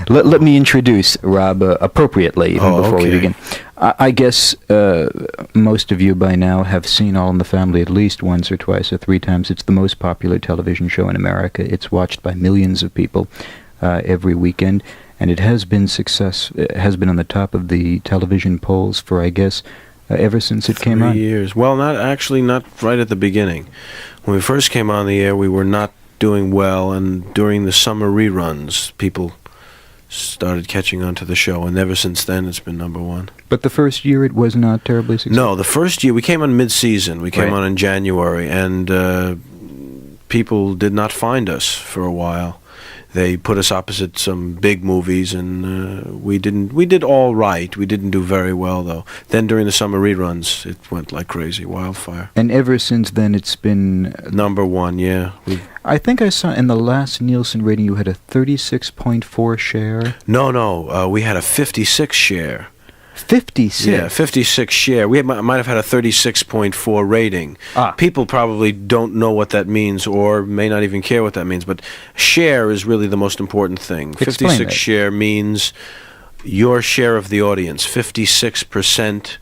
Let me introduce Rob appropriately even before we begin. I guess most of you by now have seen All in the Family at least once or twice or three times. It's the most popular television show in America. It's watched by millions of people every weekend, and it has been on the top of the television polls for, I guess, ever since it came on. 3 years. Well, not right at the beginning. When we first came on the air, we were not doing well, and during the summer reruns, people started catching on to the show, and ever since then it's been number one. But the first year it was not terribly successful? No, the first year, we came on mid-season. We came on in January, and people did not find us for a while. They put us opposite some big movies, and we did all right. We didn't do very well, though. Then during the summer reruns, it went like crazy, wildfire. And ever since then, it's been... number one, yeah. I think I saw in the last Nielsen rating you had a 36.4 share. No, we had a 56 share. 56? Yeah, 56 share. We might have had a 36.4 rating. People probably don't know what that means or may not even care what that means, but share is really the most important thing. Explain 56 that. share means your share of the audience. 56%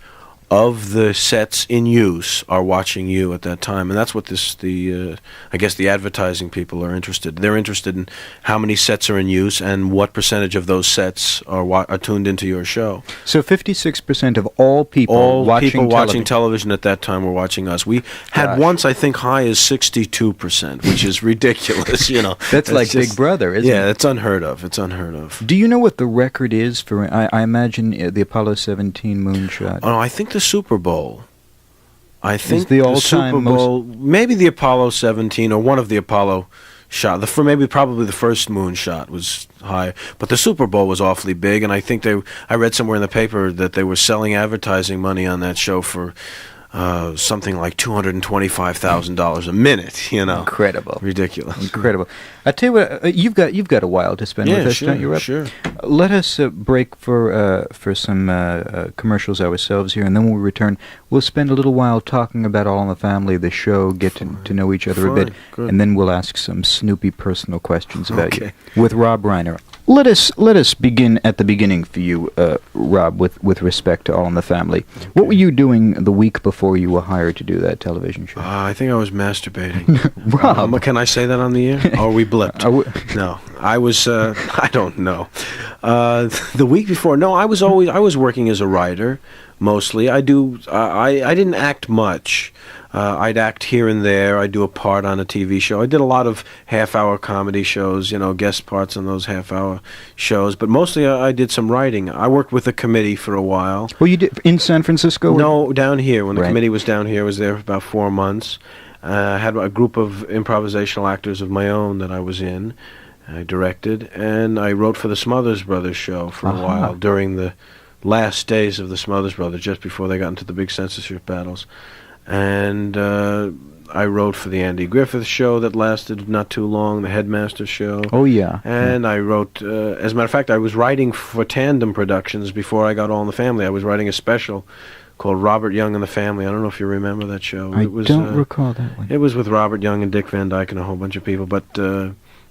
of the sets in use are watching you at that time, and that's what I guess the advertising people are interested. They're interested in how many sets are in use and what percentage of those sets are tuned into your show. So 56% of all people watching television at that time were watching us. We had once, I think, high as 62%, which is ridiculous. That's like Big Brother, isn't it? Yeah, it's unheard of. It's unheard of. Do you know what the record is for? I imagine the Apollo 17 moonshot. Oh, I think the Super Bowl. I think the Super Bowl, maybe the Apollo 17 or one of the Apollo shot. Probably the first moonshot was high, but the Super Bowl was awfully big, and I think I read somewhere in the paper that they were selling advertising money on that show for something like $225,000 a minute. Incredible, ridiculous, incredible. I tell you what, you've got a while to spend with us, don't you, Rob? Sure. Let us break for some commercials ourselves here, and then when we return, we'll spend a little while talking about All in the Family, the show, get to know each other a bit, and then we'll ask some Snoopy personal questions about you with Rob Reiner. Let us begin at the beginning for you, Rob, with respect to All in the Family. What were you doing the week before you were hired to do that television show? I think I was masturbating. Rob, can I say that on the air? Or are we blipped? No, I was. I don't know. The week before, no, I was working as a writer mostly. I didn't act much. I'd act here and there. I'd do a part on a TV show. I did a lot of half-hour comedy shows, guest parts on those half-hour shows. But mostly I did some writing. I worked with a committee for a while. Well, you did in San Francisco? No, down here. When the committee was down here, I was there for about 4 months. I had a group of improvisational actors of my own that I was in. I directed, and I wrote for the Smothers Brothers show for a while during the last days of the Smothers Brothers, just before they got into the big censorship battles. And I wrote for the Andy Griffith show that lasted not too long, the Headmaster show. Oh, yeah. And I wrote, as a matter of fact, I was writing for Tandem Productions before I got All in the Family. I was writing a special called Robert Young and the Family. I don't know if you remember that show. I don't recall that one. It was with Robert Young and Dick Van Dyke and a whole bunch of people, but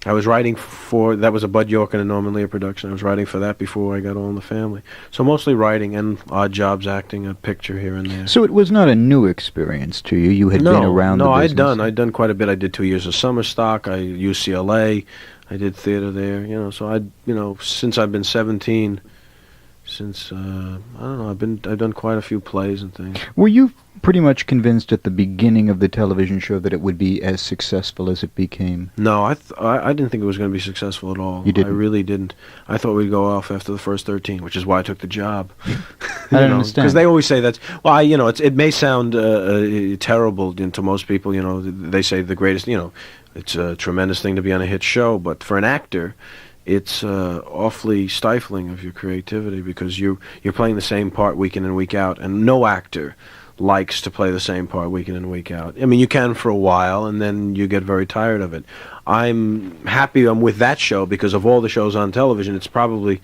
I was writing that was a Bud York and a Norman Lear production. I was writing for that before I got All in the Family. So mostly writing and odd jobs acting, a picture here and there. So it was not a new experience to you? You had been around the business? No, I'd done quite a bit. I did 2 years of summer stock, UCLA. I did theater there, so since I've been 17, I don't know, I've done quite a few plays and things. Were you pretty much convinced at the beginning of the television show that it would be as successful as it became? No, I didn't think it was going to be successful at all. You didn't? I really didn't. I thought we'd go off after the first 13, which is why I took the job. I don't understand. Because they always say that. Well, it may sound terrible to most people. They say the greatest. It's a tremendous thing to be on a hit show, but for an actor, it's awfully stifling of your creativity because you're playing the same part week in and week out, and no actor likes to play the same part week in and week out. I mean, you can for a while, and then you get very tired of it. I'm happy I'm with that show because of all the shows on television, it's probably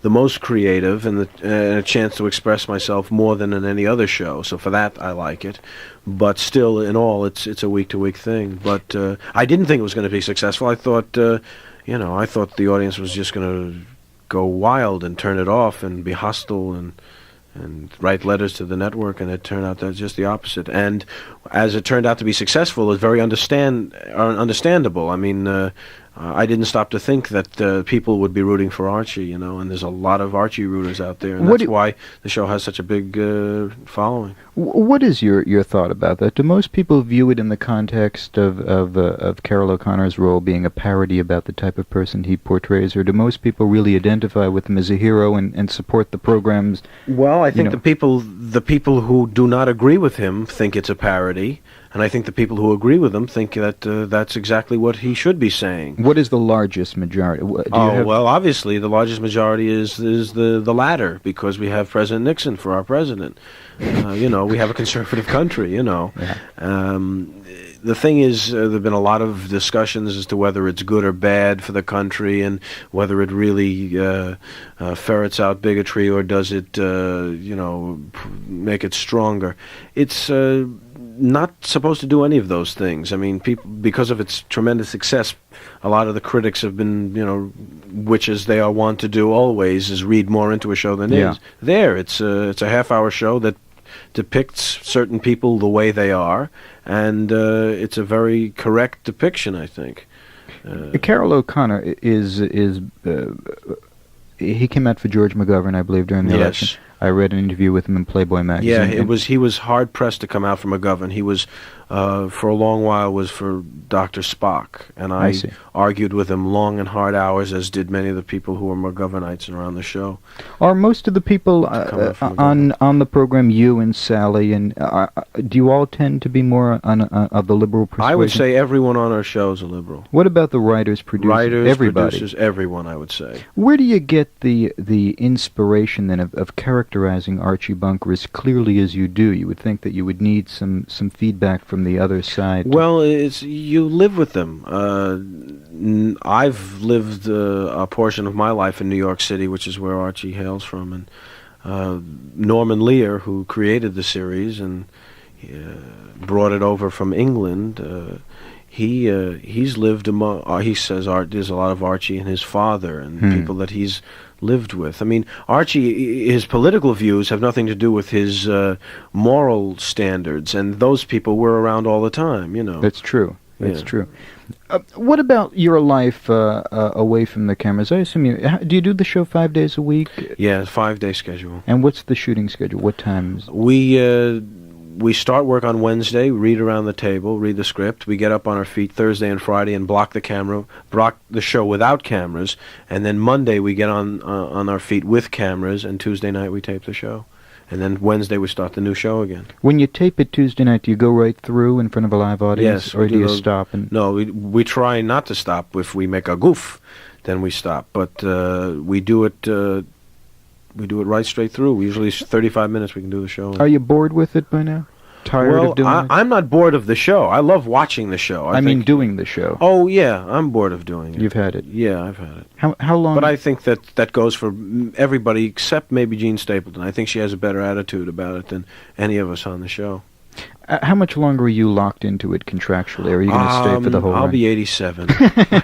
the most creative and a chance to express myself more than in any other show. So for that, I like it. But still, in all, it's a week-to-week thing. But I didn't think it was going to be successful. I thought, I thought the audience was just going to go wild and turn it off and be hostile and write letters to the network, and it turned out that's just the opposite. And as it turned out to be successful, it's very understandable. I mean, I didn't stop to think that people would be rooting for Archie, and there's a lot of Archie rooters out there, and that's why the show has such a big following. What is your thought about that? Do most people view it in the context of Carroll O'Connor's role being a parody about the type of person he portrays, or do most people really identify with him as a hero and support the programs? Well, I think the people who do not agree with him think it's a parody, and I think the people who agree with him think that that's exactly what he should be saying. What is the largest majority? Well, obviously, the largest majority is the latter, because we have President Nixon for our president. We have a conservative country, Yeah. The thing is, there have been a lot of discussions as to whether it's good or bad for the country, and whether it really ferrets out bigotry, or does it, make it stronger. It's not supposed to do any of those things. I mean, because of its tremendous success, a lot of the critics have been, which as they are wont to do always, is read more into a show than is. It's a half-hour show that depicts certain people the way they are, and it's a very correct depiction, I think. Carroll O'Connor he came out for George McGovern, I believe, during the election. I read an interview with him in Playboy magazine. Yeah, he was hard pressed to come out for McGovern. He was, for a long while, was for Dr. Spock, and I argued with him long and hard hours, as did many of the people who were McGovernites around the show. Are most of the people on the program, you and Sally, and do you all tend to be more of the liberal persuasion? I would say everyone on our show is a liberal. What about the writers, producers, producers, everyone, I would say. Where do you get the inspiration then of characterizing Archie Bunker as clearly as you do? You would think that you would need some feedback from the other side. Well, you live with them. I've lived a portion of my life in New York City, which is where Archie hails from, and Norman Lear, who created the series and brought it over from England, he's lived among. He says there's a lot of Archie and his father and people that he's lived with. I mean, Archie, his political views have nothing to do with his moral standards, and those people were around all the time. That's true. That's true. What about your life away from the cameras? I assume do you do the show 5 days a week? Yeah, 5-day schedule. And what's the shooting schedule? What times? We start work on Wednesday, read around the table, read the script. We get up on our feet Thursday and Friday and block the show without cameras. And then Monday we get on our feet with cameras, and Tuesday night we tape the show. And then Wednesday we start the new show again. When you tape it Tuesday night, do you go right through in front of a live audience? Yes. Or do you stop? No, we try not to stop. If we make a goof, then we stop. But we do it... We do it right straight through. Usually 35 minutes we can do the show. Are you bored with it by now? Tired of doing it? I'm not bored of the show. I love watching the show. I mean doing the show. Oh, yeah. I'm bored of doing it. You've had it? Yeah, I've had it. How long? But I think that goes for everybody except maybe Jean Stapleton. I think she has a better attitude about it than any of us on the show. How much longer are you locked into it contractually? Or are you going to stay for the whole I'll run? be 87 by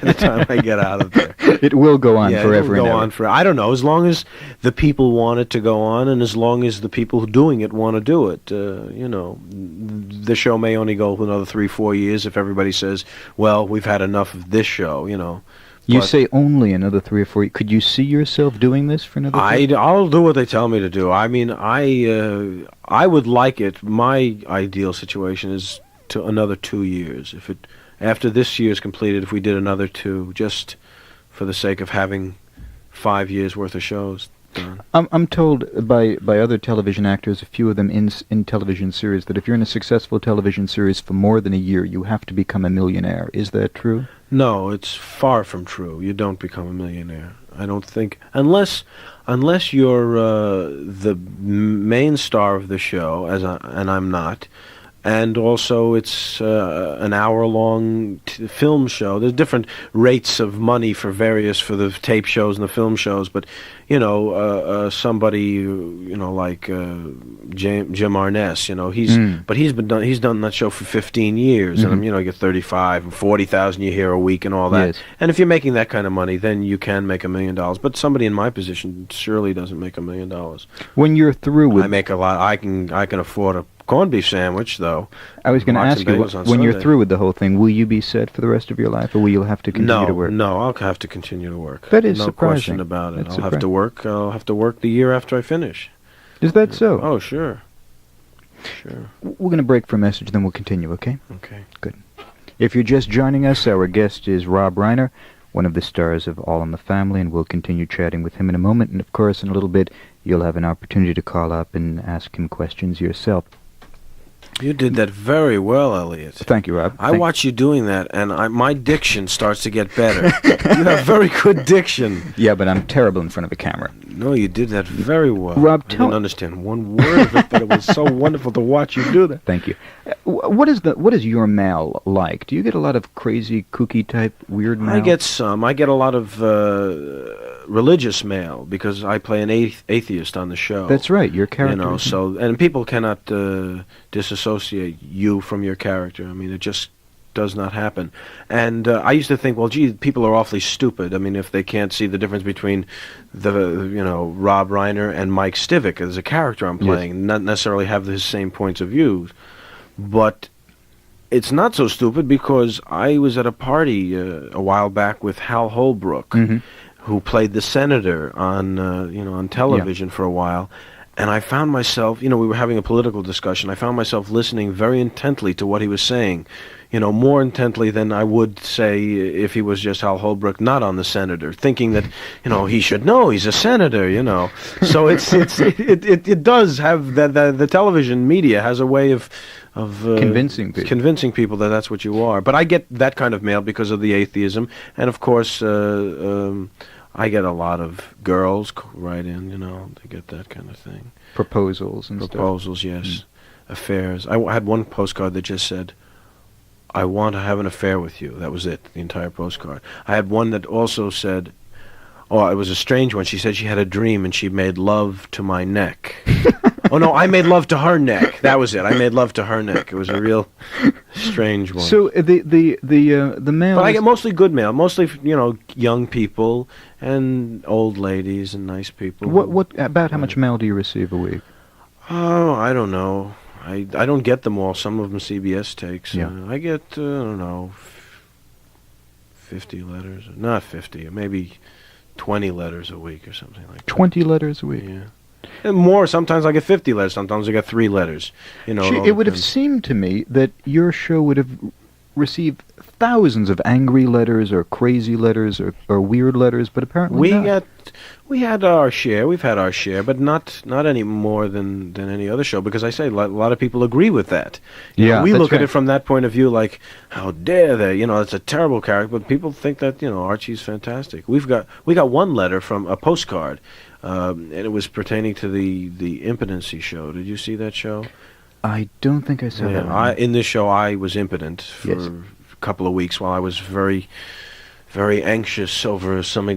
the time I get out of there. It will go on forever it'll and go ever. on for, I don't know, as long as the people want it to go on, and as long as the people doing it want to do it. The show may only go for another 3-4 years if everybody says, well, we've had enough of this show, You say only another 3 or 4 years. Could you see yourself doing this for another 3 years? I'll do what they tell me to do. I mean, I would like it. My ideal situation is to another 2 years. After this year is completed, if we did another 2, just for the sake of having 5 years worth of shows done. I'm told by other television actors, a few of them in television series, that if you're in a successful television series for more than a year, you have to become a millionaire. Is that true? No, it's far from true. You don't become a millionaire. I don't think, unless you're the main star of the show, and I'm not, and also it's an hour-long film show. There's different rates of money for the tape shows and the film shows, but somebody like Jim Arness, he's done that show for 15 years, and you get 35 and 40,000 you hear a week and all that. Yes. And if you're making that kind of money, then you can make $1 million. But somebody in my position surely doesn't make $1 million. When you're through with... I make a lot. I can afford a corned beef sandwich, though. I was going to ask you, when you're through with the whole thing, will you be set for the rest of your life, or will you have to continue to work? No, I'll have to continue to work. That is no surprising. Question about it. I'll have to work. I'll have to work the year after I finish. Is that so? Oh, sure. Sure. We're going to break for a message, then we'll continue, okay? Okay. Good. If you're just joining us, our guest is Rob Reiner, one of the stars of All in the Family, and we'll continue chatting with him in a moment. And, of course, in a little bit, you'll have an opportunity to call up and ask him questions yourself. You did that very well, Elliot. Thank you, Rob. I watch you doing that, and my diction starts to get better. You have very good diction. Yeah, but I'm terrible in front of a camera. No, you did that very well. Rob, I didn't understand one word of it, but it was so wonderful to watch you do that. Thank you. What is your mail like? Do you get a lot of crazy, kooky type weird mail? I get some. I get a lot of religious mail because I play an atheist on the show. That's right. Your character. And people cannot disassociate you from your character. I mean, it just does not happen. And I used to think, well, gee, people are awfully stupid. I mean, if they can't see the difference between Rob Reiner and Mike Stivic as a character I'm playing, not necessarily have the same points of view. But it's not so stupid because I was at a party a while back with Hal Holbrook, who played the senator on television for a while. And I found myself, we were having a political discussion. I found myself listening very intently to what he was saying, more intently than I would say if he was just Hal Holbrook, not on the senator, thinking that, he should know he's a senator, So it does have the television media has a way of convincing people that that's what you are. But I get that kind of mail because of the atheism, and of course. I get a lot of girls write in, they get that kind of thing. Proposals and Proposals, yes. Affairs. I had one postcard that just said, I want to have an affair with you. That was it, the entire postcard. I had one that also said, it was a strange one. She said she had a dream and she made love to my neck. Oh, no, I made love to her neck. That was it. I made love to her neck. It was a real strange one. So the mail... But I get mostly good mail. Mostly, young people and old ladies and nice people. About how much mail do you receive a week? Oh, I don't know. I don't get them all. Some of them CBS takes. Yeah. I get, 50 letters. Not 50, maybe 20 letters a week or something like that. 20 letters a week? Yeah. And more. Sometimes I get 50 letters. Sometimes I get 3 letters. It would have seemed to me that your show would have received thousands of angry letters or crazy letters or weird letters, but apparently not. We had our share. We've had our share, but not any more than any other show. Because I say a lot of people agree with that. We look at it from that point of view, like how dare they? It's a terrible character, but people think that Archie's fantastic. We got one letter from a postcard. And it was pertaining to the impotency show. Did you see that show? I don't think I saw that one. In this show, I was impotent for a couple of weeks while I was very, very anxious over some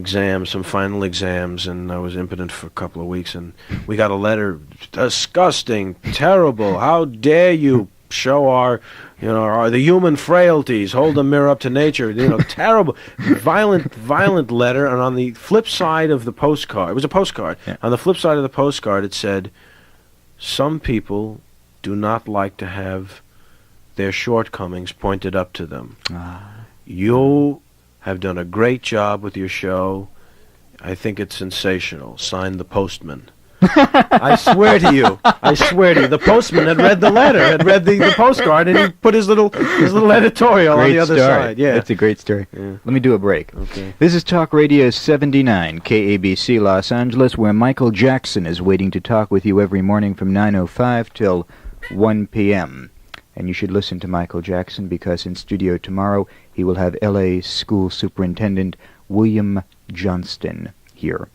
final exams, and I was impotent for a couple of weeks. And we got a letter, disgusting, terrible. How dare you show our the human frailties, hold a mirror up to nature, terrible, violent letter. And on the flip side of the postcard, it was a postcard. Yeah. On the flip side of the postcard, it said, some people do not like to have their shortcomings pointed up to them. You have done a great job with your show. I think it's sensational. Signed, the postman. I swear to you, the postman had read the letter, had read the postcard, and he put his little editorial on the other side. Yeah, that's a great story. Yeah. Let me do a break. Okay. This is Talk Radio 79, KABC Los Angeles, where Michael Jackson is waiting to talk with you every morning from 9:05 till 1 p.m. And you should listen to Michael Jackson because in studio tomorrow he will have L.A. School Superintendent William Johnston here.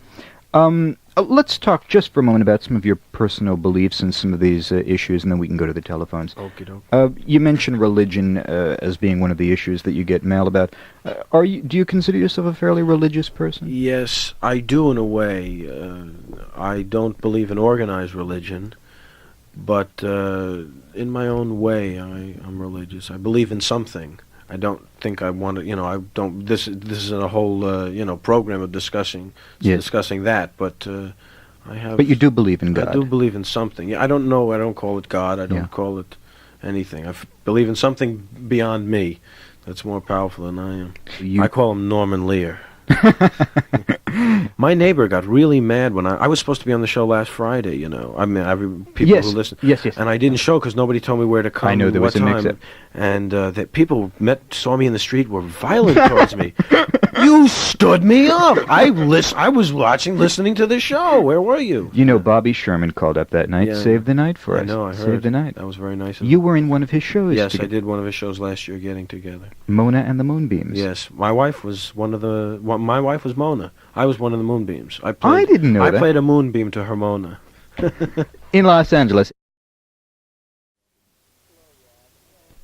Let's talk just for a moment about some of your personal beliefs and some of these issues, and then we can go to the telephones. Okie doke. You mentioned religion as being one of the issues that you get mail about. Do you consider yourself a fairly religious person? Yes, I do in a way. I don't believe in organized religion, but in my own way, I'm religious. I believe in something. I don't think I want to, I don't, this is a whole, program of discussing that, but I have... But you do believe in God? I do believe in something. Yeah, I don't know, I don't call it God, I don't call it anything. I believe in something beyond me that's more powerful than I am. I call him Norman Lear. My neighbor got really mad when I was supposed to be on the show last Friday, I mean, people who listen. Yes. And I didn't show because nobody told me where to come. I know there was a mix-up. And that people saw me in the street, were violent towards me. You stood me up. I was listening to the show. Where were you? Bobby Sherman called up that night, saved the night for us. I know, I heard. Saved the night. That was very nice of him. You were in one of his shows. Yes, I did one of his shows last year, Getting Together. Mona and the Moonbeams. Yes, my wife was my wife was Mona. I was one of the Moonbeams. I didn't know that. I played a moonbeam to her Mona. In Los Angeles.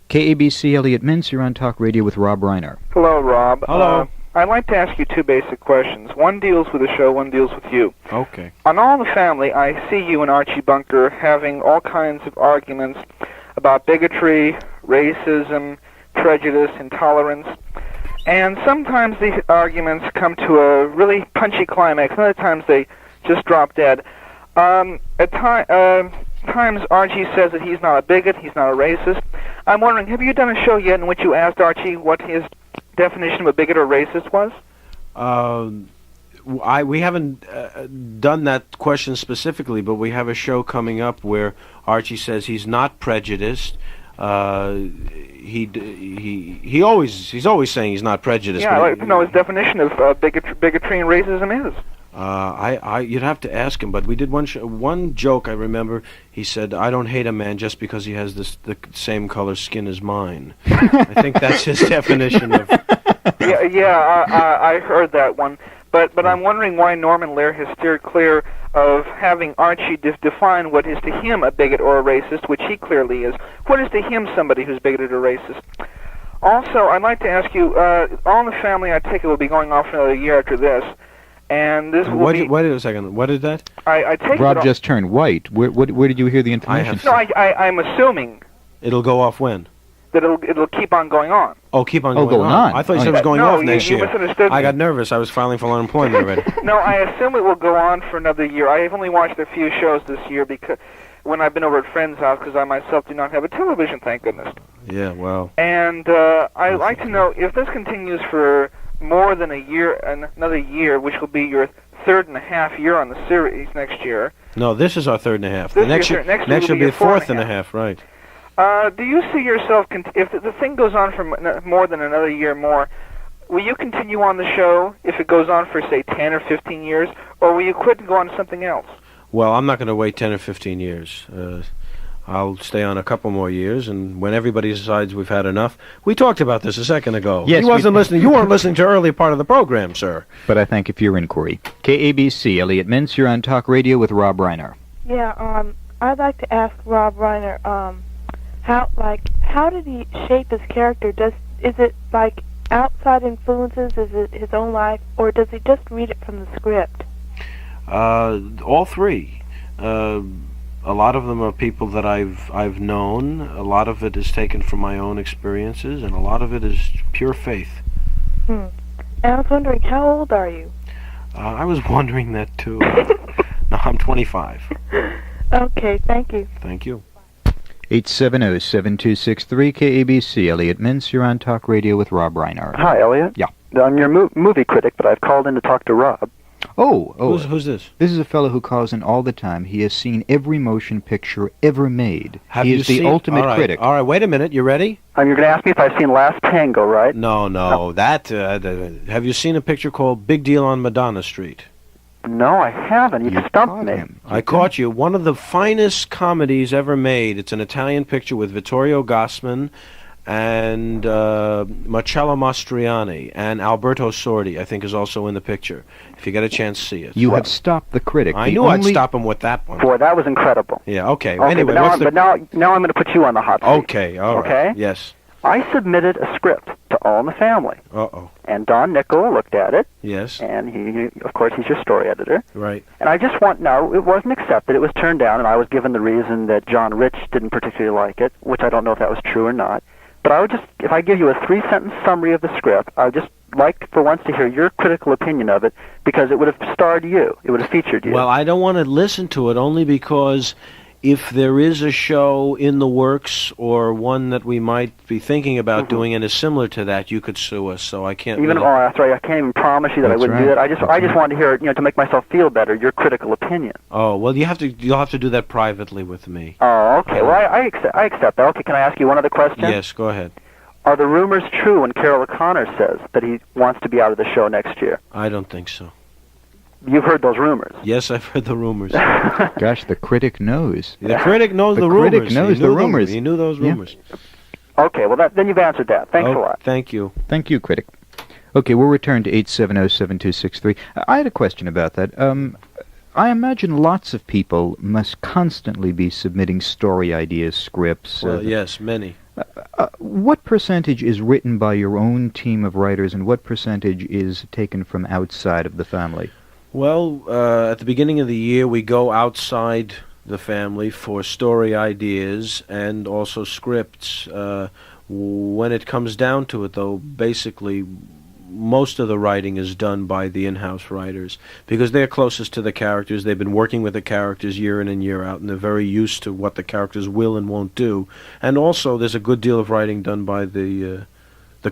KABC Elliot Mintz, you're on Talk Radio with Rob Reiner. Hello, Rob. Hello. I'd like to ask you two basic questions. One deals with the show, one deals with you. Okay. On All in the Family, I see you and Archie Bunker having all kinds of arguments about bigotry, racism, prejudice, intolerance. And sometimes the arguments come to a really punchy climax, and other times they just drop dead. At times, Archie says that he's not a bigot, he's not a racist. I'm wondering, have you done a show yet in which you asked Archie what his definition of a bigot or racist was? We haven't done that question specifically, but we have a show coming up where Archie says he's not prejudiced. He's always saying he's not prejudiced. Yeah, I'd like to know his definition of bigotry and racism is. You'd have to ask him, but we did one joke I remember. He said, "I don't hate a man just because he has the same color skin as mine." I think that's his definition of... I heard that one. But I'm wondering why Norman Lear has steered clear of having Archie define what is to him a bigot or a racist, which he clearly is. What is to him somebody who's bigoted or racist? Also, I'd like to ask you, All in the Family, I take it, will be going off another year after this. And this will be... Wait a second. What is that? I take Rob just turned white. Where did you hear the information? I'm assuming... It'll go off when? That it'll keep on going on. Oh, keep on going on. I thought you said it was going off next year. Misunderstood me. I got nervous. I was filing for unemployment already. No, I assume it will go on for another year. I have only watched a few shows this year because when I've been over at friends' house, because I myself do not have a television, thank goodness. Yeah, well. And I'd like to know if this continues for more than a year, another year, which will be your third and a half year on the series next year. No, this is our third and a half. Next year will be the fourth and a half, right? Do you see yourself, if the thing goes on for more than another year more, will you continue on the show if it goes on for, say, 10 or 15 years, or will you quit and go on to something else? Well, I'm not going to wait 10 or 15 years. I'll stay on a couple more years, and when everybody decides we've had enough... We talked about this a second ago. Yes, he wasn't listening. You weren't listening to the early part of the program, sir. But I thank you for your inquiry. KABC, Elliot Mintz, you're on Talk Radio with Rob Reiner. Yeah, I'd like to ask Rob Reiner, how did he shape his character? Is it like outside influences? Is it his own life, or does he just read it from the script? All three. A lot of them are people that I've known. A lot of it is taken from my own experiences, and a lot of it is pure faith. And I was wondering, how old are you? I was wondering that too. No, I'm 25. Okay, thank you. Thank you. 870-7263 KABC. Elliot Mintz, you're on Talk Radio with Rob Reiner. Hi, Elliot. Yeah. I'm your movie critic, but I've called in to talk to Rob. Oh. Who's this? This is a fellow who calls in all the time. He has seen every motion picture ever made. He is the ultimate critic. All right, wait a minute. You ready? You're going to ask me if I've seen Last Tango, right? No. That. Have you seen a picture called Big Deal on Madonna Street? No, I haven't. You stumped me. I caught you. One of the finest comedies ever made. It's an Italian picture with Vittorio Gassman and Marcello Mastroianni, and Alberto Sordi, I think, is also in the picture. If you get a chance, see it. You have stopped the critic. I knew I'd stop him with that one. Boy, that was incredible. Yeah, okay. Okay, Anyway, but now I'm going to put you on the hot seat. Okay, all right. Okay? Yes. I submitted a script to All in the Family, Uh-oh. and Don Nichol looked at it, Yes. and he, of course, he's your story editor. Right. And I just want, no, it wasn't accepted. It was turned down, and I was given the reason that John Rich didn't particularly like it, which I don't know if that was true or not. But I would just, if I give you a 3-sentence summary of the script, I would just like for once to hear your critical opinion of it, because it would have starred you. It would have featured you. Well, I don't want to listen to it only because if there is a show in the works or one that we might be thinking about doing and is similar to that, you could sue us. So I can't. Even really... oh, that's right. I can't even promise you that I wouldn't do that. I just wanted to hear it, to make myself feel better. Your critical opinion. Oh well, you'll have to do that privately with me. Oh, okay. Well, I accept that. Okay, can I ask you one other question? Yes, go ahead. Are the rumors true when Carol O'Connor says that he wants to be out of the show next year? I don't think so. You've heard those rumors. Yes, I've heard the rumors. Gosh, the critic knows. The critic knows the rumors. The critic knows the rumors. He knew those rumors. Okay, well, then you've answered that. Thanks a lot. Thank you. Thank you, critic. Okay, we'll return to 870-7263. I had a question about that. I imagine lots of people must constantly be submitting story ideas, scripts. Well, yes, many. What percentage is written by your own team of writers, and what percentage is taken from outside of the family? Well, at the beginning of the year, we go outside the family for story ideas and also scripts. When it comes down to it, though, basically most of the writing is done by the in-house writers because they're closest to the characters. They've been working with the characters year in and year out, and they're very used to what the characters will and won't do. And also, there's a good deal of writing done by the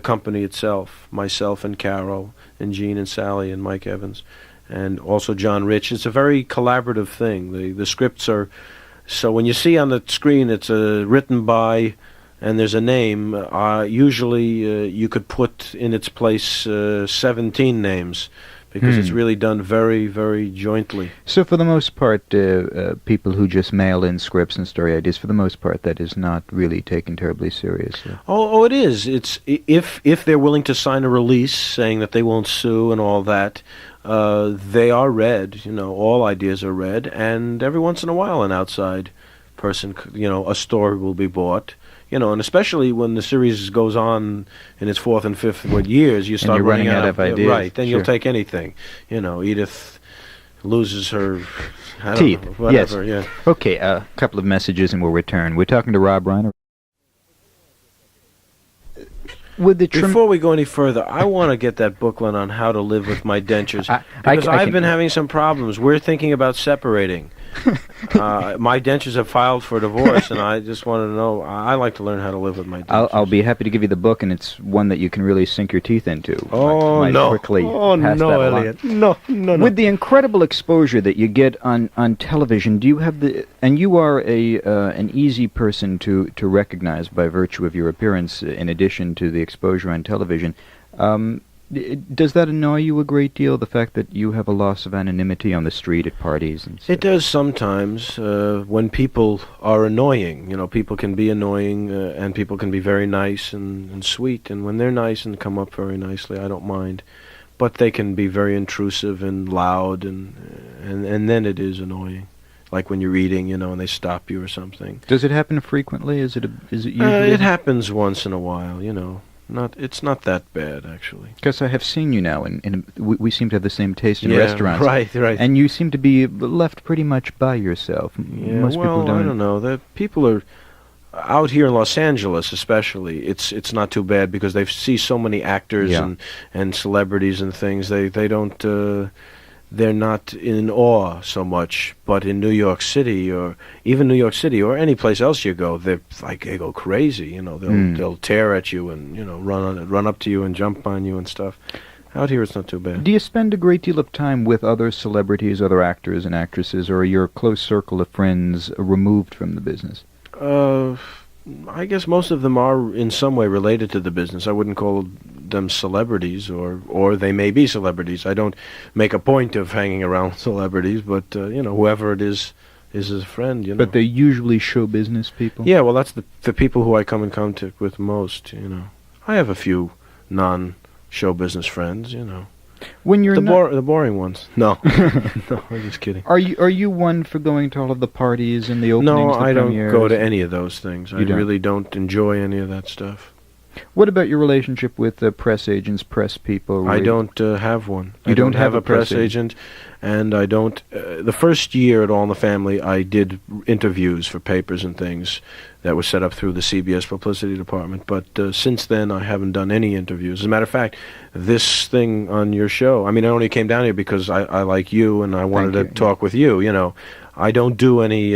company itself, myself and Carol and Gene and Sally and Mike Evans, and also John Rich. It's a very collaborative thing. The scripts are, so when you see on the screen it's written by and there's a name, usually you could put in its place 17 names because it's really done very, very jointly. So for the most part, people who just mail in scripts and story ideas, for the most part, that is not really taken terribly seriously. Oh, it is. It's if they're willing to sign a release saying that they won't sue and all that, they are read. All ideas are read, and every once in a while, an outside person, a story will be bought. And especially when the series goes on in its 4th and 5th years, you start running out of ideas. Right, then Sure. you'll take anything. Edith loses her teeth. Whatever, yes. Yeah. Okay, a couple of messages and we'll return. We're talking to Rob Reiner. Before we go any further, I want to get that booklet on how to live with my dentures because I've been having some problems. We're thinking about separating. My dentures have filed for divorce, and I just want to know. I like to learn how to live with my dentures. I'll be happy to give you the book, and it's one that you can really sink your teeth into. Oh, no. Elliot. No. With the incredible exposure that you get on television, do you have and you are an easy person to recognize by virtue of your appearance, in addition to the exposure on television. Does that annoy you a great deal, the fact that you have a loss of anonymity on the street at parties and stuff? It does sometimes when people are annoying. People can be annoying and people can be very nice and sweet. And when they're nice and come up very nicely, I don't mind. But they can be very intrusive and loud, and then it is annoying. Like when you're eating, and they stop you or something. Does it happen frequently? Is it usually? It happens once in a while, It's not that bad, actually. Because I have seen you now, and we seem to have the same taste in restaurants. Right. And you seem to be left pretty much by yourself. Yeah, Most people don't. I don't know. The people are out here in Los Angeles, especially. It's not too bad because they see so many actors and celebrities and things. They don't. They're not in awe so much, but in New York City or any place else you go, they go crazy. They'll tear at you and run up to you and jump on you and stuff. Out here, it's not too bad. Do you spend a great deal of time with other celebrities, other actors and actresses, or are your close circle of friends removed from the business? I guess most of them are in some way related to the business. I wouldn't call them celebrities, or they may be celebrities. I don't make a point of hanging around celebrities, but whoever it is is a friend, you know. But they're usually show business people? Yeah, well, that's the people who I come in contact with most, you know. I have a few non-show business friends, you know. When you're the boring ones. No. No, I'm just kidding. Are you one for going to all of the parties and the openings, No, the I don't premieres? go to any of those things. I don't? really don't enjoy any of that stuff. What about your relationship with press agents, press people? I don't have one. You I don't have a press agent, and I don't. The first year at All in the Family, I did interviews for papers and things that were set up through the CBS publicity department. But since then, I haven't done any interviews. As a matter of fact, this thing on your show, I mean, I only came down here because I like you, and I wanted to talk with you. You know, I don't do any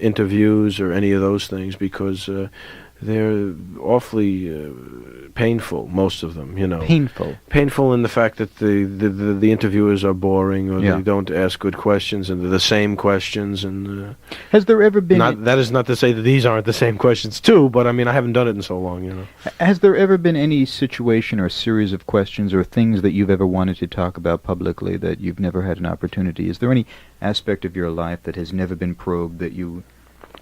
interviews or any of those things because they're awfully painful, most of them, you know. Painful in the fact that the interviewers are boring, or they don't ask good questions, and they're the same questions. And has there ever been... that is not to say that these aren't the same questions, too, but, I mean, I haven't done it in so long, you know. Has there ever been any situation or series of questions or things that you've ever wanted to talk about publicly that you've never had an opportunity? Is there any aspect of your life that has never been probed that you...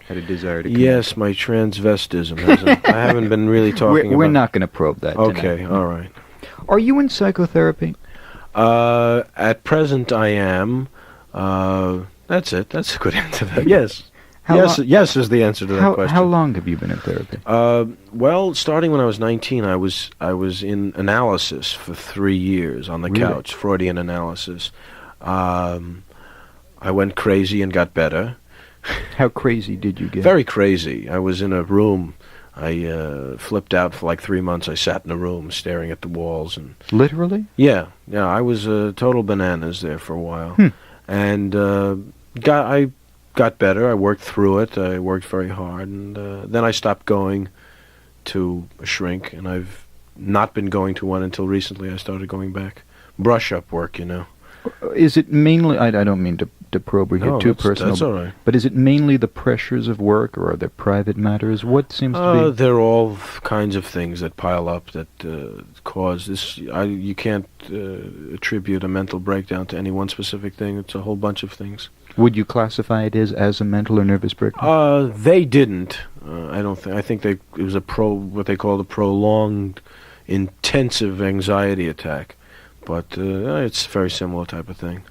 had a desire to connect? Yes, my transvestism. I haven't been really talking about... We're not going to probe that Okay, tonight. all right. Are you in psychotherapy? At present, I am. That's it. That's a good answer to that. Yes. Yes is the answer to that question. How long have you been in therapy? Well, starting when I was 19, I was in analysis for 3 years on the couch, Freudian analysis. I went crazy and got better. How crazy did you get? Very crazy. I was in a room. I flipped out for like 3 months. I sat in a room staring at the walls. And literally? Yeah. I was total bananas there for a while. And I got better. I worked through it. I worked very hard. And then I stopped going to a shrink. And I've not been going to one until recently. I started going back. Brush-up work, you know. Is it mainly... I don't mean to probe or get too personal. That's all right. But is it mainly the pressures of work, or are there private matters? What seems to be... There are all kinds of things that pile up that cause this. You can't attribute a mental breakdown to any one specific thing. It's a whole bunch of things. Would you classify it as a mental or nervous breakdown? They didn't. I don't think. I think it was what they called a prolonged, intensive anxiety attack. But it's a very similar type of thing.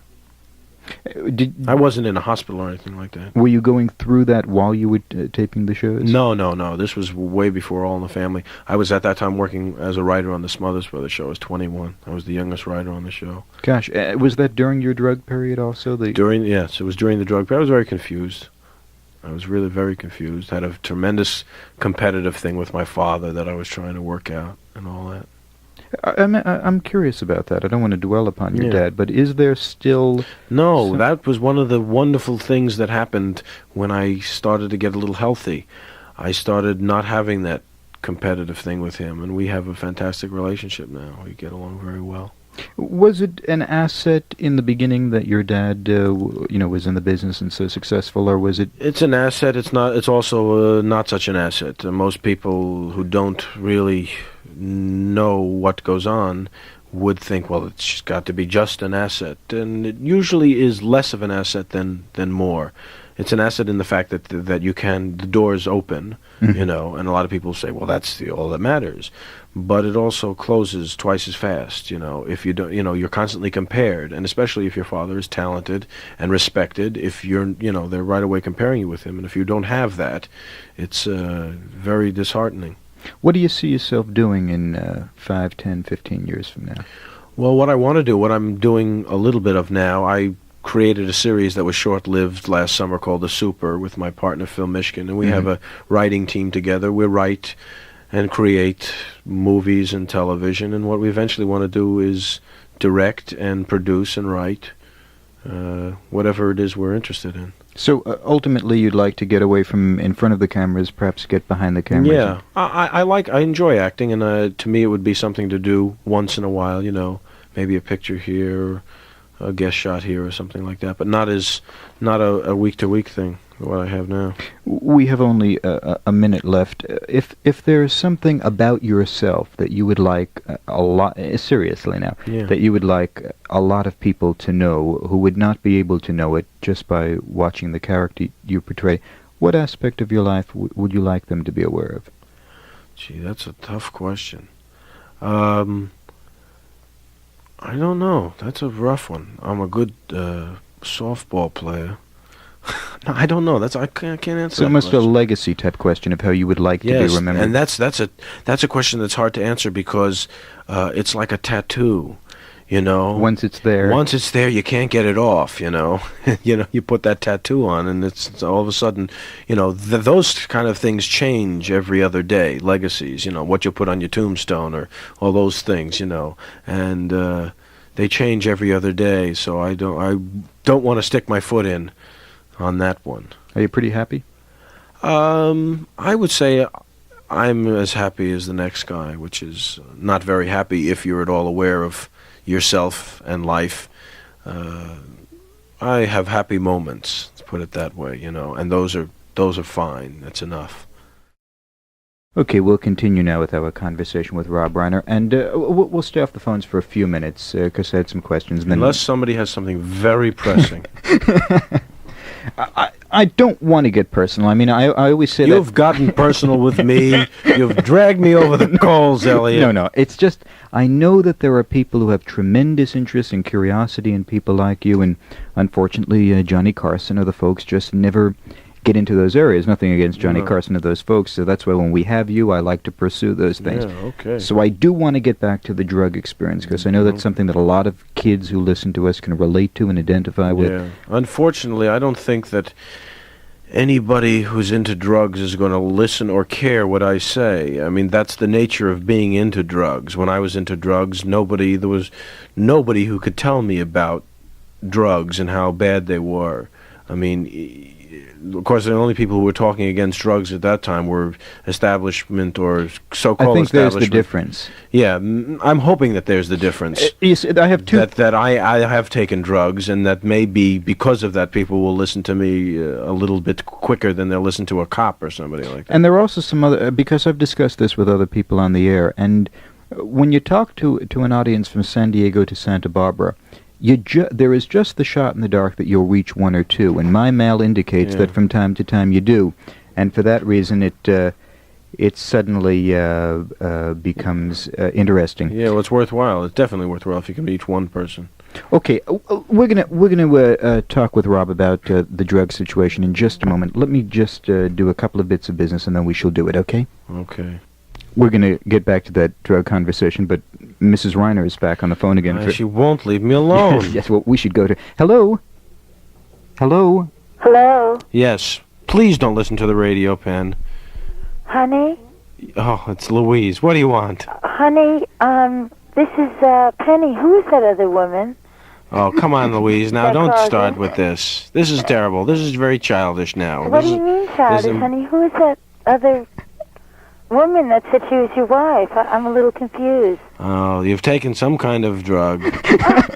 I wasn't in a hospital or anything like that. Were you going through that while you were taping the shows? No. This was way before All in the Family. I was at that time working as a writer on the Smothers Brothers show. I was 21. I was the youngest writer on the show. Gosh, was that during your drug period also? Yes, it was during the drug period. I was very confused. I was really very confused. Had a tremendous competitive thing with my father that I was trying to work out and all that. I'm curious about that. I don't want to dwell upon your dad, but is there still... No, that was one of the wonderful things that happened when I started to get a little healthy. I started not having that competitive thing with him, and we have a fantastic relationship now. We get along very well. Was it an asset in the beginning that your dad, was in the business and so successful, or was it... It's an asset. It's not. It's also not such an asset. Most people who don't really know what goes on would think, well, it's got to be just an asset, and it usually is less of an asset than more. It's an asset in the fact that the doors open, and a lot of people say, well, that's all that matters. But it also closes twice as fast, if you don't, you're constantly compared, and especially if your father is talented and respected, if you're, they're right away comparing you with him, and if you don't have that, it's very disheartening. What do you see yourself doing in 5, 10, 15 years from now? Well, what I want to do, what I'm doing a little bit of now, I created a series that was short-lived last summer called The Super with my partner Phil Mishkin, and we have a writing team together. We write and create movies and television, and what we eventually want to do is direct and produce and write whatever it is we're interested in. So ultimately you'd like to get away from in front of the cameras, perhaps get behind the cameras? Yeah, I enjoy acting, and to me it would be something to do once in a while, maybe a picture here, or a guest shot here or something like that, but not a week-to-week thing. what I have now. We have only a minute left. If there is something about yourself that you would like a lot, seriously now, that you would like a lot of people to know who would not be able to know it just by watching the character you portray, what aspect of your life would you like them to be aware of? Gee, that's a tough question. I don't know. That's a rough one. I'm a good softball player. No, I don't know. I can't answer. So almost a legacy type question of how you would like to be remembered. And that's a question that's hard to answer because it's like a tattoo, you know. Once it's there, you can't get it off, you know. You put that tattoo on, and it's all of a sudden, you know, those kind of things change every other day. Legacies, you know, what you put on your tombstone or all those things, you know, and they change every other day. So I don't want to stick my foot in on that one. Are you pretty happy? I would say I'm as happy as the next guy, which is not very happy if you're at all aware of yourself and life. I have happy moments, let's put it that way, you know, and those are fine. That's enough. Okay, we'll continue now with our conversation with Rob Reiner, and we'll stay off the phones for a few minutes because I had some questions. And unless somebody has something very pressing. I don't want to get personal. I mean, I always say You've gotten personal with me. You've dragged me over the coals, Elliot. No. It's just, I know that there are people who have tremendous interest and curiosity in people like you, and unfortunately, Johnny Carson or the folks just never get into those areas. Nothing against Johnny Carson or those folks, so that's why when we have you, I like to pursue those things. Yeah, okay. So I do want to get back to the drug experience, because I know that's something that a lot of kids who listen to us can relate to and identify with. Yeah. Unfortunately, I don't think that anybody who's into drugs is going to listen or care what I say. I mean, that's the nature of being into drugs. When I was into drugs, there was nobody who could tell me about drugs and how bad they were. I mean, of course, the only people who were talking against drugs at that time were establishment or so-called establishment. I think there's the difference. Yeah, I'm hoping that there's the difference. Yes, I have two. That I have taken drugs, and that maybe because of that, people will listen to me a little bit quicker than they'll listen to a cop or somebody like that. And there are also some other, because I've discussed this with other people on the air, and when you talk to an audience from San Diego to Santa Barbara, there is just the shot in the dark that you'll reach one or two, and my mail indicates that from time to time you do, and for that reason it suddenly becomes interesting. Yeah, well, it's worthwhile. It's definitely worthwhile if you can reach one person. Okay, we're gonna talk with Rob about the drug situation in just a moment. Let me just do a couple of bits of business, and then we shall do it. Okay? Okay. We're going to get back to that drug conversation, but Mrs. Reiner is back on the phone again. She won't leave me alone. Yes, well, we should go to... Hello? Hello? Hello? Yes. Please don't listen to the radio, Pen. Honey? Oh, it's Louise. What do you want? Honey, this is Penny. Who is that other woman? Oh, come on, Louise. Now, don't start with this. This is terrible. This is very childish now. What do you mean childish, honey? Who is that other woman that said she was your wife? I'm a little confused. Oh, you've taken some kind of drug.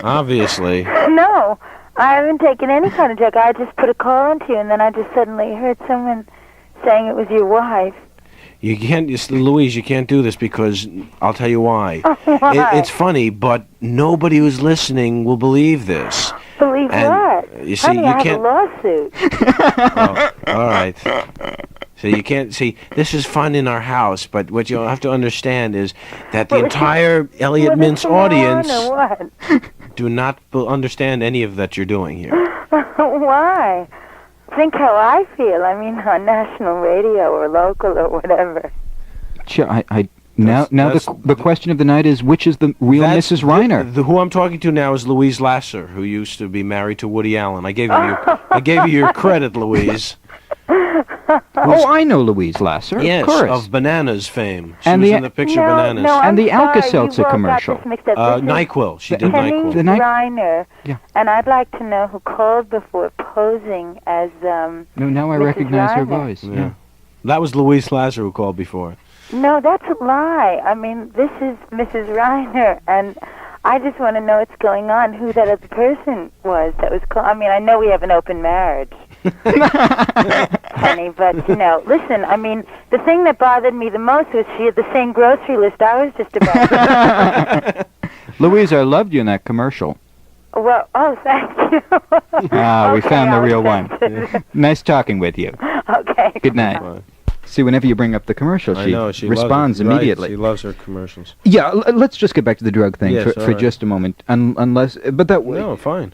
Obviously. No, I haven't taken any kind of drug. I just put a call into you, and then I just suddenly heard someone saying it was your wife. You can't, Louise, you can't do this because I'll tell you why. Why? It's funny, but nobody who's listening will believe this. Believe what? You see, honey, you I can't. have a lawsuit. Oh, all right. So you can't see. This is fun in our house, but what you'll have to understand is that the entire Elliot Mintz audience do not understand any of that you're doing here. Why? Think how I feel. I mean, on national radio or local or whatever. Sure, the question of the night is, which is the real Mrs. Reiner? Who I'm talking to now is Louise Lasser, who used to be married to Woody Allen. I gave you your credit, Louise. Oh, I know Louise Lasser. Yes, of course. of Bananas fame. She was in the picture Bananas. And the Alka-Seltzer commercial. NyQuil. She did NyQuil. Penny Reiner. Yeah. And I'd like to know who called before posing as No, now I recognize her voice. Yeah. That was Louise Lasser who called before. No, that's a lie. I mean, this is Mrs. Reiner, and I just want to know what's going on, who that other person was that was called. I mean, I know we have an open marriage. Funny, but, listen, I mean, the thing that bothered me the most was she had the same grocery list I was just about. Louise, I loved you in that commercial. Well, oh, thank you. We Okay, found the I'll real one. accept it. Nice talking with you. Okay. Good night. See, whenever you bring up the commercial, I know, she responds loves it. immediately. Right, she loves her commercials. Yeah, let's just get back to the drug thing Yes, for all right. just a moment. Unless, but that would No, fine.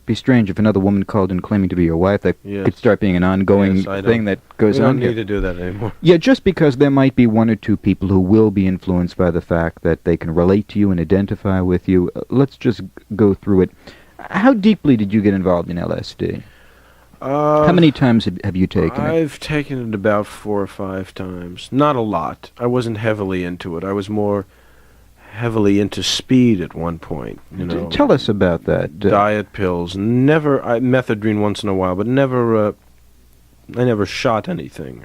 be strange if another woman called in claiming to be your wife. That Yes. could start being an ongoing Yes, I thing that goes We on don't here. need to do that anymore. Yeah, just because there might be one or two people who will be influenced by the fact that they can relate to you and identify with you. Let's just go through it. How deeply did you get involved in LSD? How many times have you taken it? I've taken it about 4 or 5 times. Not a lot. I wasn't heavily into it. I was more heavily into speed at one point. Tell us about that. Diet pills. Never. Methadone once in a while, but never. I never shot anything.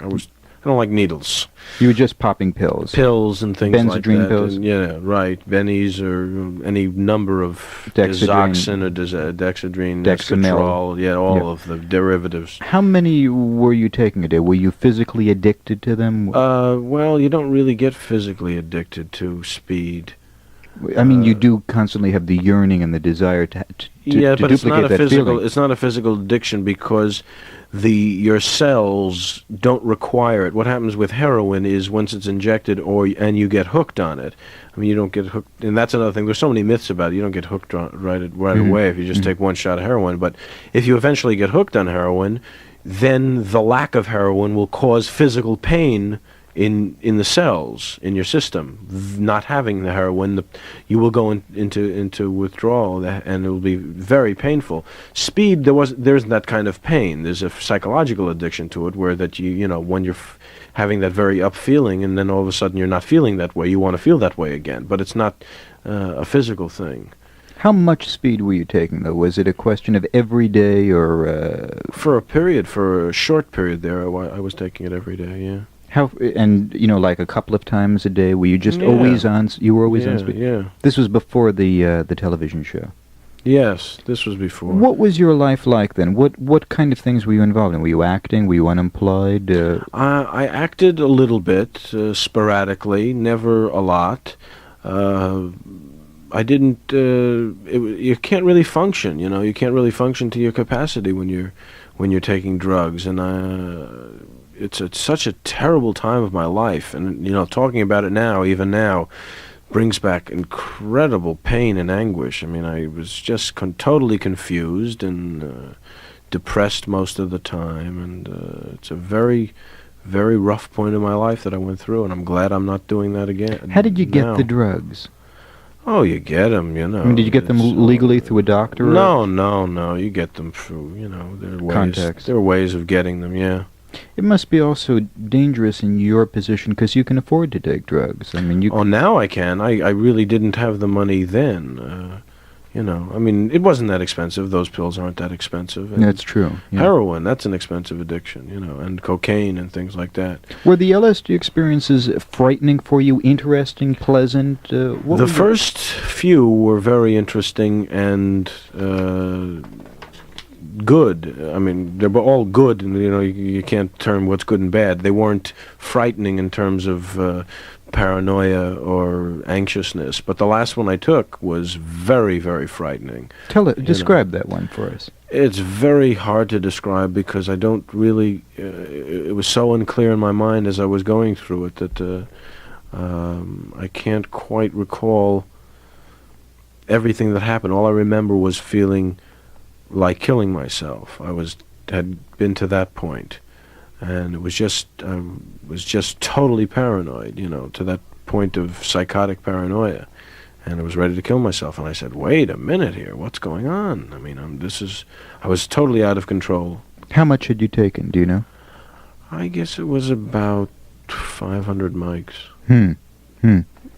I don't like needles. You were just popping pills. Pills and things like that. Benzodrine pills? And, yeah, right. Bennies or any number of Desoxin or Dexedrine, Dexamyl. Esketrol, yeah, all of the derivatives. How many were you taking a day? Were you physically addicted to them? Well, you don't really get physically addicted to speed. I mean, you do constantly have the yearning and the desire to Yeah, but it's not duplicate a that physical. feeling. It's not a physical addiction because your cells don't require it. What happens with heroin is once it's injected and you get hooked on it. I mean, you don't get hooked, and that's another thing. There's so many myths about it. You don't get hooked on right away if you just take one shot of heroin. But if you eventually get hooked on heroin, then the lack of heroin will cause physical pain in the cells in your system. Not having the heroin, you will go into withdrawal, and it will be very painful. Speed, there isn't that kind of pain. There's a psychological addiction to it, where that when you're having that very up feeling, and then all of a sudden you're not feeling that way, you want to feel that way again. But it's not a physical thing. How much speed were you taking, though? Was it a question of every day, or for a short period there, I was taking it every day. Yeah. how? And like a couple of times a day. Were you just always on? You were always on speed. Yeah. This was before the television show. Yes, this was before. What was your life like then? What kind of things were you involved in? Were you acting? Were you unemployed? I acted a little bit, sporadically, never a lot. I didn't. You can't really function. You can't really function to your capacity when you're taking drugs, and it's such a terrible time of my life. And talking about it now, even now, brings back incredible pain and anguish. I mean, I was just totally confused and depressed most of the time, and it's a very, very rough point in my life that I went through, and I'm glad I'm not doing that again. How did you get now. the drugs? Oh, you get them, I mean, did you get them legally through a doctor? No. You get them through, there are ways. Contacts. There are ways of getting them, yeah. It must be also dangerous in your position because you can afford to take drugs. I mean, Oh, now I can. I really didn't have the money then. I mean, it wasn't that expensive. Those pills aren't that expensive. And that's true. Yeah. heroin, that's an expensive addiction, and cocaine and things like that. Were the LSD experiences frightening for you, interesting, pleasant? The first few were very interesting and good. I mean, they were all good, and you can't term what's good and bad. They weren't frightening in terms of paranoia or anxiousness, but the last one I took was very, very frightening. Describe that one for us. It's very hard to describe because I don't really. It was so unclear in my mind as I was going through it that I can't quite recall everything that happened. All I remember was feeling like killing myself. Had been to that point, and it was just totally paranoid, to that point of psychotic paranoia, and I was ready to kill myself. And I said, "Wait a minute here, what's going on? I mean, I was totally out of control." How much had you taken? Do you know? I guess it was about 500 mics.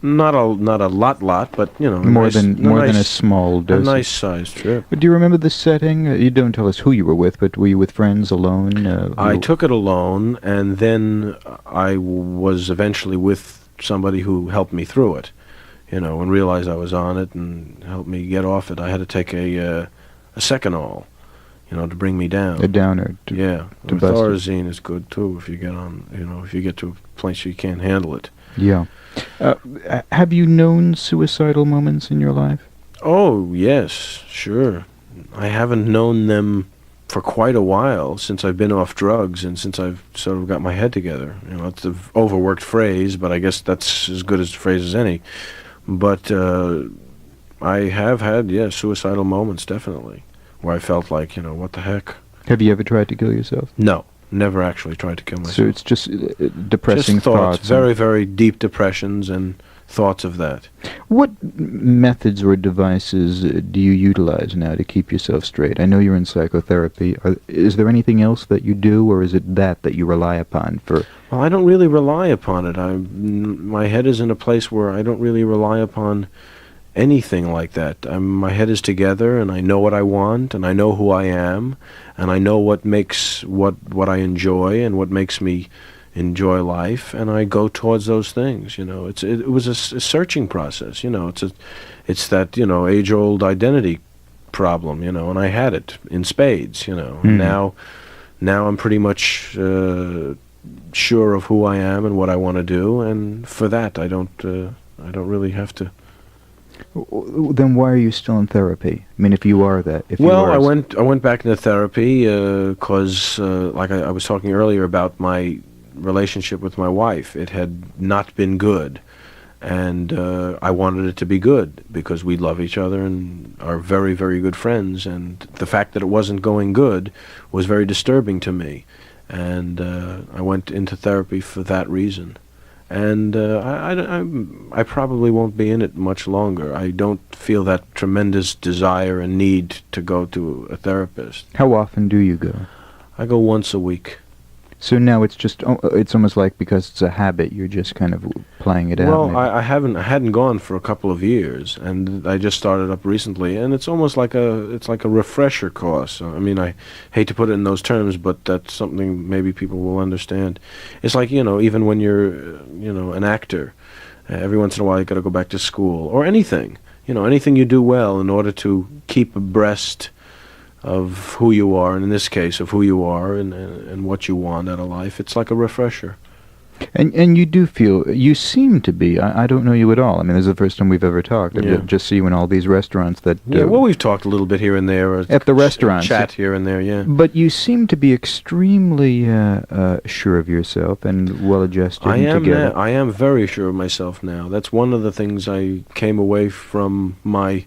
Not a lot, but more than a small a dose. nice sized trip. But do you remember the setting? You don't tell us who you were with, but were you with friends, alone? I took it alone, and then I was eventually with somebody who helped me through it, and realized I was on it and helped me get off it. I had to take a Seconal, to bring me down. A downer. Yeah. To bust it. Thorazine is good too if you get on, if you get to a place you can't handle it. Yeah. Have you known suicidal moments in your life? Oh, yes, sure. I haven't known them for quite a while, since I've been off drugs and since I've sort of got my head together. It's an overworked phrase, but I guess that's as good a phrase as any. But I have had, suicidal moments, definitely, where I felt like, what the heck? Have you ever tried to kill yourself? No, never actually tried to kill myself. So it's just depressing just thoughts. and Very, very deep depressions and thoughts of that. What methods or devices do you utilize now to keep yourself straight? I know you're in psychotherapy. Is there anything else that you do, or is it that you rely upon for... Well, I don't really rely upon it. My head is in a place where I don't really rely upon anything like that. My head is together, and I know what I want, and I know who I am, and I know what makes what I enjoy and what makes me enjoy life, and I go towards those things. It was a searching process. It's that age-old identity problem. And I had it in spades. Mm-hmm. Now I'm pretty much sure of who I am and what I want to do, and for that I don't really have to. Then why are you still in therapy? I mean, if you are that, I went back into therapy because, like I was talking earlier about my relationship with my wife, it had not been good, and I wanted it to be good because we love each other and are very, very good friends, and the fact that it wasn't going good was very disturbing to me, and I went into therapy for that reason. And I probably won't be in it much longer. I don't feel that tremendous desire and need to go to a therapist. How often do you go? I go once a week. So now it's almost like because it's a habit, you're just kind of playing it out. Well, I hadn't gone for a couple of years, and I just started up recently, and it's almost like a refresher course. I mean, I hate to put it in those terms, but that's something maybe people will understand. It's like, even when you're, an actor, every once in a while you got to go back to school, or anything, anything you do well in order to keep abreast of who you are, and in this case, of who you are and what you want out of life. It's like a refresher. And you seem to be, I don't know you at all. I mean, this is the first time we've ever talked. Yeah. I just see you in all these restaurants that... we've talked a little bit here and there. At the restaurants. Chat here and there, yeah. But you seem to be extremely sure of yourself and well-adjusted together. I am very sure of myself now. That's one of the things I came away from my...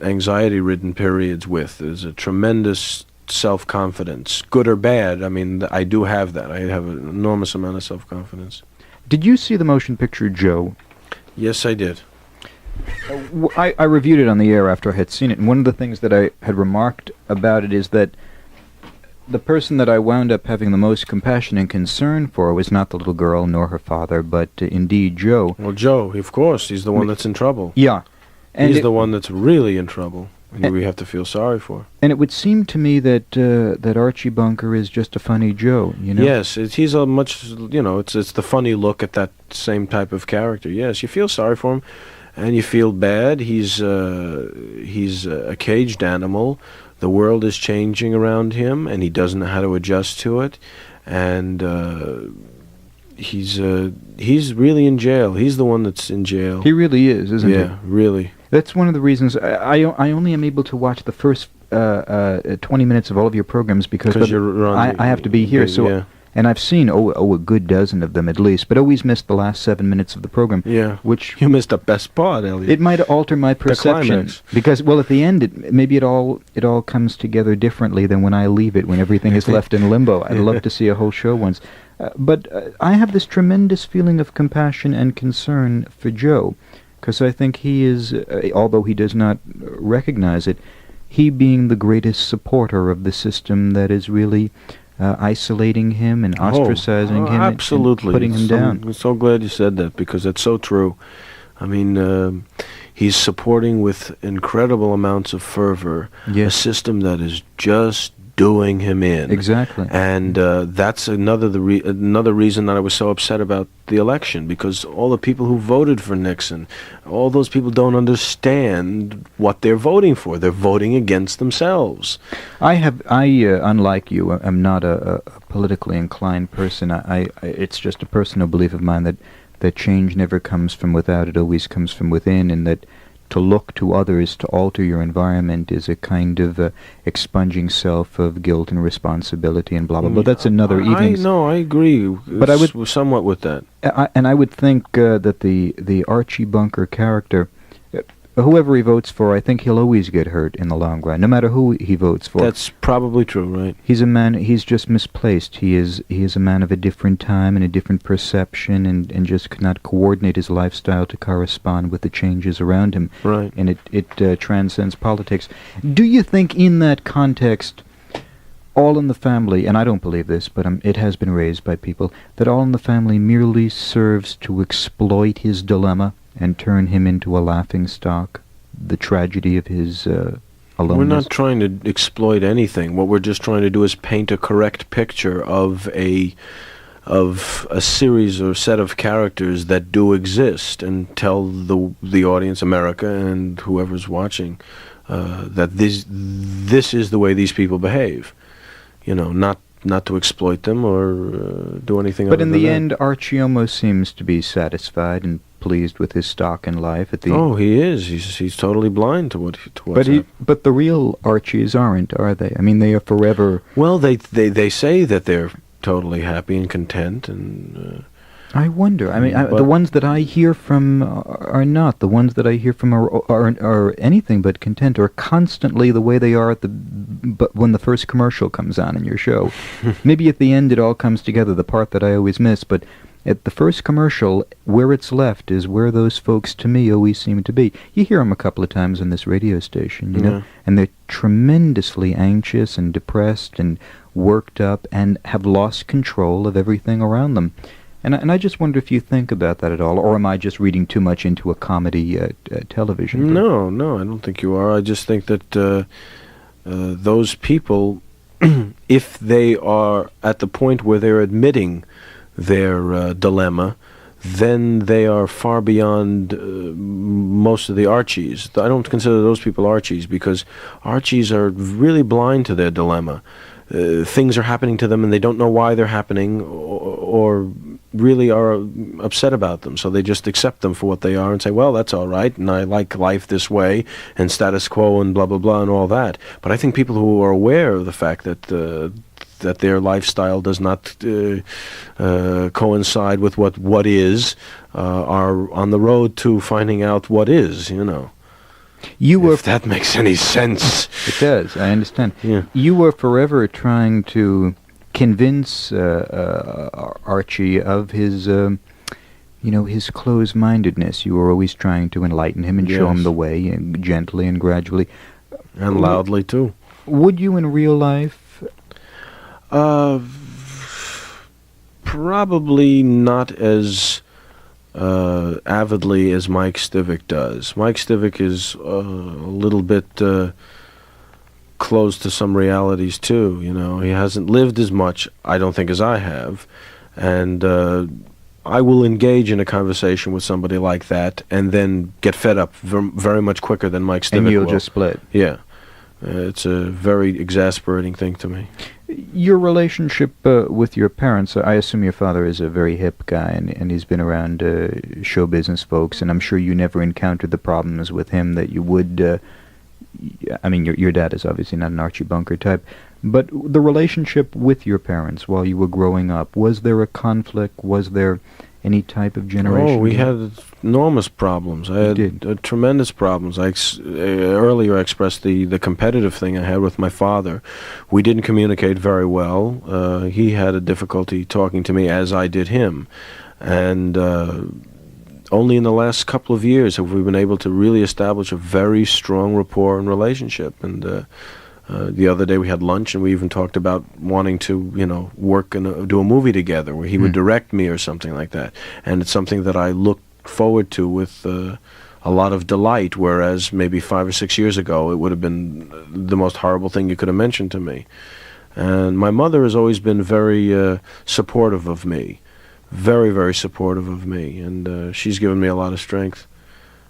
anxiety-ridden periods with, is a tremendous self-confidence, good or bad. I mean, I do have that. I have an enormous amount of self-confidence. Did you see the motion picture Joe? Yes, I did. I reviewed it on the air after I had seen it, and one of the things that I had remarked about it is that the person that I wound up having the most compassion and concern for was not the little girl nor her father, but indeed Joe. Well, Joe, of course, he's the one that's in trouble. Yeah. And he's the one that's really in trouble, and we have to feel sorry for. And it would seem to me that Archie Bunker is just a funny Joe, Yes, he's a much, it's the funny look at that same type of character. Yes, you feel sorry for him, and you feel bad. He's a caged animal. The world is changing around him, and he doesn't know how to adjust to it, and he's really in jail. He's the one that's in jail. He really is, isn't he? Yeah, really. That's one of the reasons I only am able to watch the first 20 minutes of all of your programs because I have to be here. And I've seen a good dozen of them at least, but always missed the last 7 minutes of the program. Yeah, which you missed the best part, Elliot. It might alter my perception because, at the end, maybe it all comes together differently than when I leave it, when everything is left in limbo. I'd love to see a whole show once, but I have this tremendous feeling of compassion and concern for Joe. Because I think he is, although he does not recognize it, he being the greatest supporter of the system that is really isolating him and ostracizing him absolutely. And putting him down. I'm so glad you said that, because it's so true. I mean, he's supporting with incredible amounts of fervor a system that is just doing him in. Exactly. And that's another reason that I was so upset about the election, because all the people who voted for Nixon, all those people don't understand what they're voting for. They're voting against themselves. Unlike you, am not a politically inclined person. It's just a personal belief of mine that change never comes from without, it always comes from within, and that to look to others to alter your environment is a kind of expunging self of guilt and responsibility and blah blah blah. That's another evening. I agree. But I would somewhat with that. I would think that the Archie Bunker character, whoever he votes for, I think he'll always get hurt in the long run, no matter who he votes for. That's probably true, right? He's a man. He's just misplaced. He is a man of a different time and a different perception, and just could not coordinate his lifestyle to correspond with the changes around him. Right. And it transcends politics. Do you think, in that context, All in the Family, and I don't believe this, but it has been raised by people, that All in the Family merely serves to exploit his dilemma and turn him into a laughingstock, the tragedy of his aloneness? We're not trying to exploit anything. What we're just trying to do is paint a correct picture of a series or set of characters that do exist, and tell the audience, America, and whoever's watching, that this is the way these people behave. Not to exploit them or do anything. But in the that. end, Archie almost seems to be satisfied and pleased with his stock in life. He is. He's totally blind to what's happening. But the real Archies aren't, are they? I mean, they are forever. Well, they say that they're totally happy and content, and I wonder. I mean, the ones that I hear from are not. The ones that I hear from are anything but content, or constantly the way they are but when the first commercial comes on in your show. Maybe at the end it all comes together, the part that I always miss, but at the first commercial, where it's left is where those folks, to me, always seem to be. You hear them a couple of times on this radio station, you know, and they're tremendously anxious and depressed and worked up and have lost control of everything around them. And I just wonder if you think about that at all, or am I just reading too much into a comedy television? No, I don't think you are. I just think that those people, if they are at the point where they're admitting their dilemma, then they are far beyond most of the Archies. I don't consider those people Archies, because Archies are really blind to their dilemma. Things are happening to them and they don't know why they're happening, or really are upset about them, so they just accept them for what they are and say, well, that's all right, and I like life this way, and status quo, and blah, blah, blah, and all that. But I think people who are aware of the fact that that their lifestyle does not coincide with what is, are on the road to finding out what is, If that makes any sense. It does, I understand. Yeah. You were forever trying to convince Archie of his, his closed-mindedness. You were always trying to enlighten him and show him the way, and gently and gradually. And loudly, too. Would you in real life? Probably not as avidly as Mike Stivic does. Mike Stivic is a little bit close to some realities too. He hasn't lived as much, I don't think, as I have, and I will engage in a conversation with somebody like that and then get fed up very much quicker than Mike Stivic will. And you'll just split. Yeah. It's a very exasperating thing to me. Your relationship with your parents, I assume your father is a very hip guy, and he's been around show business folks, and I'm sure you never encountered the problems with him that you would. I mean, your dad is obviously not an Archie Bunker type, but the relationship with your parents while you were growing up, was there a conflict? Was there any type of generation? Oh, we had enormous problems. I had tremendous problems. Earlier I expressed the competitive thing I had with my father. We didn't communicate very well. He had a difficulty talking to me as I did him. And only in the last couple of years have we been able to really establish a very strong rapport and relationship. And the other day we had lunch, and we even talked about wanting to, work and do a movie together where he would direct me or something like that. And it's something that I look forward to with a lot of delight, whereas maybe 5 or 6 years ago it would have been the most horrible thing you could have mentioned to me. And my mother has always been very supportive of me, very, very supportive of me, and she's given me a lot of strength.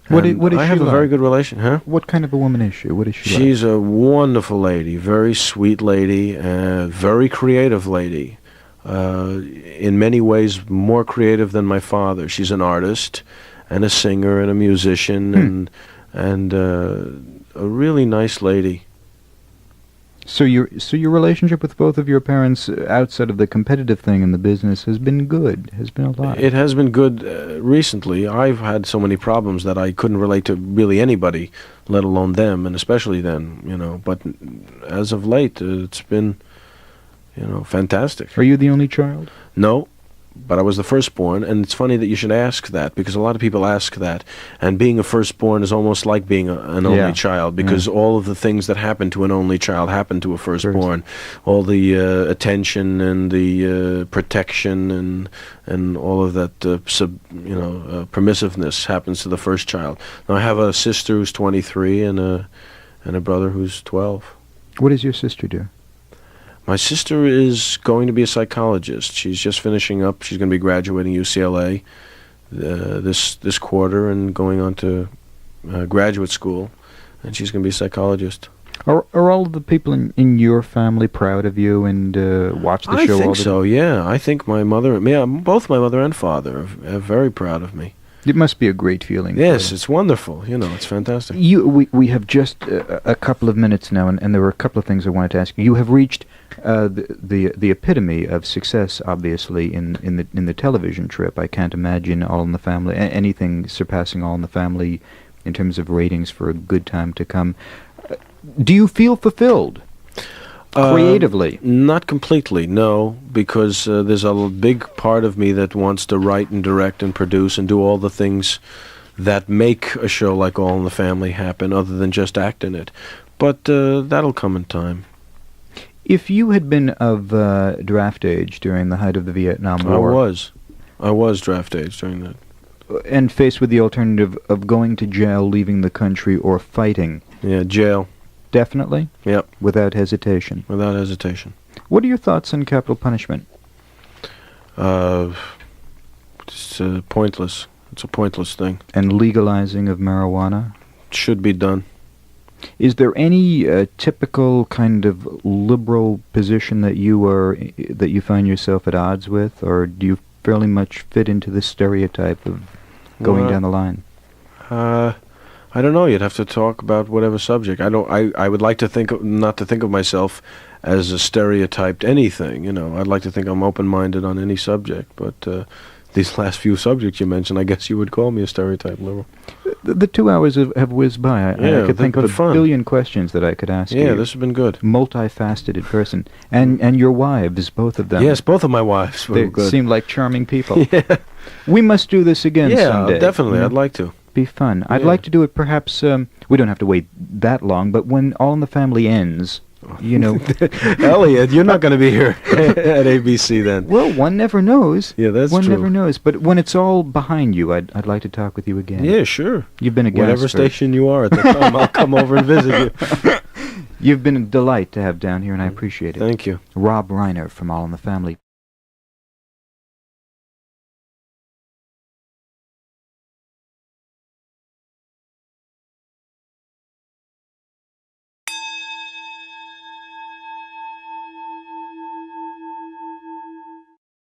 What is I she have a like? very good relation, huh? What kind of a woman is she? What is she like? She's a wonderful lady, very sweet lady, very creative lady. In many ways, more creative than my father. She's an artist, and a singer, and a musician, and a really nice lady. So your relationship with both of your parents, outside of the competitive thing in the business, has been good. Has been a lot. It has been good recently. I've had so many problems that I couldn't relate to really anybody, let alone them, and especially then, you know. But as of late, it's been, you know, fantastic. Are you the only child? No, but I was the firstborn, and it's funny that you should ask that, because a lot of people ask that, and being a firstborn is almost like being an only child, because all of the things that happen to an only child happen to a firstborn. All the attention and the protection and all of that permissiveness happens to the first child. Now I have a sister who's 23 and a brother who's 12. What does your sister do? My sister is going to be a psychologist. She's just finishing up. She's going to be graduating UCLA this quarter and going on to graduate school, and she's going to be a psychologist. Are all of the people in your family proud of you and watch the show all the time? I think so, yeah. I think both my mother and father are very proud of me. It must be a great feeling. Yes, it's wonderful. You know, it's fantastic. We have just a couple of minutes now, and there were a couple of things I wanted to ask you. You have reached the epitome of success, obviously, in the television trip. I can't imagine All in the Family, anything surpassing All in the Family in terms of ratings for a good time to come. Do you feel fulfilled? Creatively? Not completely, no, because there's a big part of me that wants to write and direct and produce and do all the things that make a show like All in the Family happen, other than just act in it. But that'll come in time. If you had been of draft age during the height of the Vietnam War... I was draft age during that. And faced with the alternative of going to jail, leaving the country, or fighting... Yeah, jail. Definitely? Yep. Without hesitation? Without hesitation. What are your thoughts on capital punishment? It's pointless. It's a pointless thing. And legalizing of marijuana? It should be done. Is there any typical kind of liberal position that you find yourself at odds with, or do you fairly much fit into the stereotype of going down the line? I don't know. You'd have to talk about whatever subject. I would like to not to think of myself as a stereotyped anything. You know, I'd like to think I'm open-minded on any subject. But these last few subjects you mentioned, I guess you would call me a stereotyped liberal. The 2 hours have whizzed by. I could think of a billion questions that I could ask you. Yeah, this has been good. Multifaceted person, and your wives, both of them. Yes, both of my wives were good. They seem like charming people. Yeah. We must do this again someday. Yeah, definitely. I'd like to. Be fun. I'd like to do it perhaps, we don't have to wait that long, but when All in the Family ends, you know... Elliot, you're not going to be here at ABC then. Well, one never knows. Yeah, that's true. One never knows. But when it's all behind you, I'd like to talk with you again. Yeah, sure. You've been a guest. Whatever station you are at the time, I'll come over and visit you. You've been a delight to have down here, and I appreciate it. Thank you. Rob Reiner from All in the Family.